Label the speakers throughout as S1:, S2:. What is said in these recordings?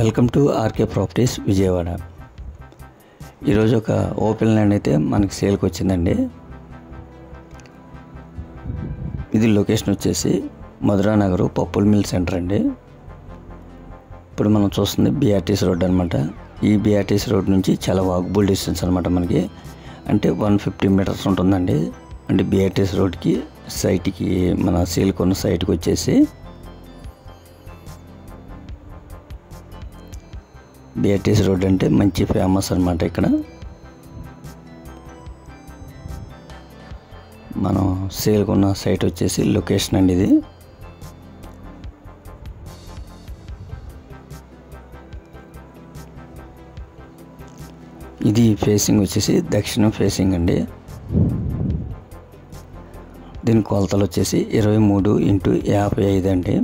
S1: Welcome to RK properties Vijayawada. ఈరోజు ఒక open land అయితే మనకి సేల్కి వచ్చిందండి. ఇది లొకేషన్ వచ్చేసి మధురా నగర్ పప్పుల మిల్ సెంటర్ అండి. ఇప్పుడు మనం చూస్తుంది బిఆర్టీసీ రోడ్ అనమాట. ఈ బిఆర్టీసీ రోడ్ నుంచి చాలా వాకబుల్ డిస్టెన్స్ అనమాట. మనకి అంటే 150 మీటర్స్ ఉంటుందండి. అంటే బిఆర్టీసీ రోడ్కి సైట్కి మన సేల్కి ఉన్న సైట్కి వచ్చేసి బిఆర్టీసీ రోడ్ అంటే మంచి ఫేమస్ అనమాట. ఇక్కడ మనం సేల్కి ఉన్న సైట్ వచ్చేసి లొకేషన్ అండి. ఇది ఫేసింగ్ వచ్చేసి దక్షిణం ఫేసింగ్ అండి. దీని కొలతలు వచ్చేసి 23x55 అండి.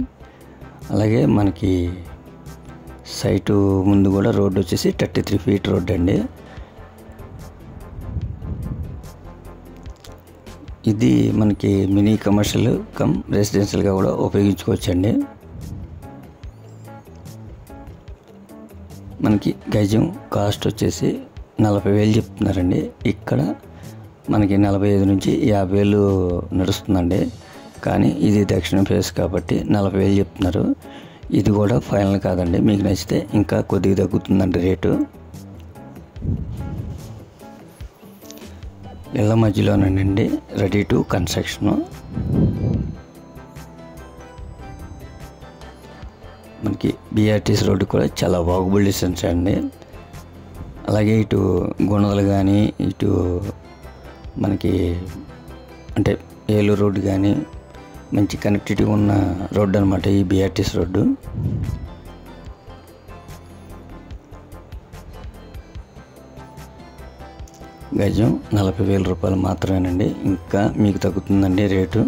S1: అలాగే మనకి సైటు ముందు కూడా రోడ్డు వచ్చేసి 33 ఫీట్ రోడ్ అండి. ఇది మనకి మినీ కమర్షియల్ కమ్ రెసిడెన్షియల్గా కూడా ఉపయోగించుకోవచ్చండి. మనకి గజం కాస్ట్ వచ్చేసి 40,000 చెప్తున్నారండి. ఇక్కడ మనకి 45 నుంచి 50,000 నడుస్తుందండి. కానీ ఇది దక్షిణ ఫేస్ కాబట్టి 40,000 చెప్తున్నారు. ఇది కూడా ఫైనల్ కాదండి. మీకు నచ్చితే ఇంకా కొద్దిగా తగ్గుతుందండి రేటు. ఇళ్ళ మధ్యలోనేనండి, రెడీ టు కన్స్ట్రక్షన్. మనకి బిఆర్టీసీ రోడ్డు కూడా చాలా వాకబుల్ డిస్టెన్స్ అండి. అలాగే ఇటు గుణదలు కానీ ఇటు మనకి అంటే ఏలూరు రోడ్డు కానీ మంచి కనెక్టివిటీ ఉన్న రోడ్డు అనమాట ఈ బిఆర్టీసీ రోడ్డు. గజం 40,000 రూపాయలు మాత్రమేనండి. ఇంకా మీకు తగ్గుతుందండి రేటు.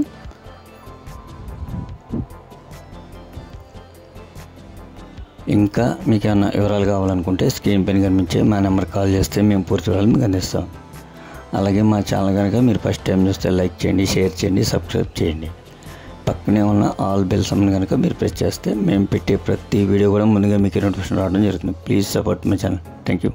S1: ఇంకా మీకు ఏమైనా వివరాలు కావాలనుకుంటే స్క్రీన్ పైన కనిపించే మా నెంబర్ కాల్ చేస్తే మేము పూర్తి వివరాలు మీకు అందిస్తాం. అలాగే మా ఛానల్ కనుక మీరు ఫస్ట్ టైం చూస్తే లైక్ చేయండి, షేర్ చేయండి, సబ్స్క్రైబ్ చేయండి. పక్కనే ఉన్న ఆల్ బెల్ సమ్మని కనుక మీరు ప్రెస్ చేస్తే మేము పెట్టే ప్రతి వీడియో కూడా ముందుగా మీకు నోటిఫికేషన్ రావడం జరుగుతుంది. Please support my channel. Thank you.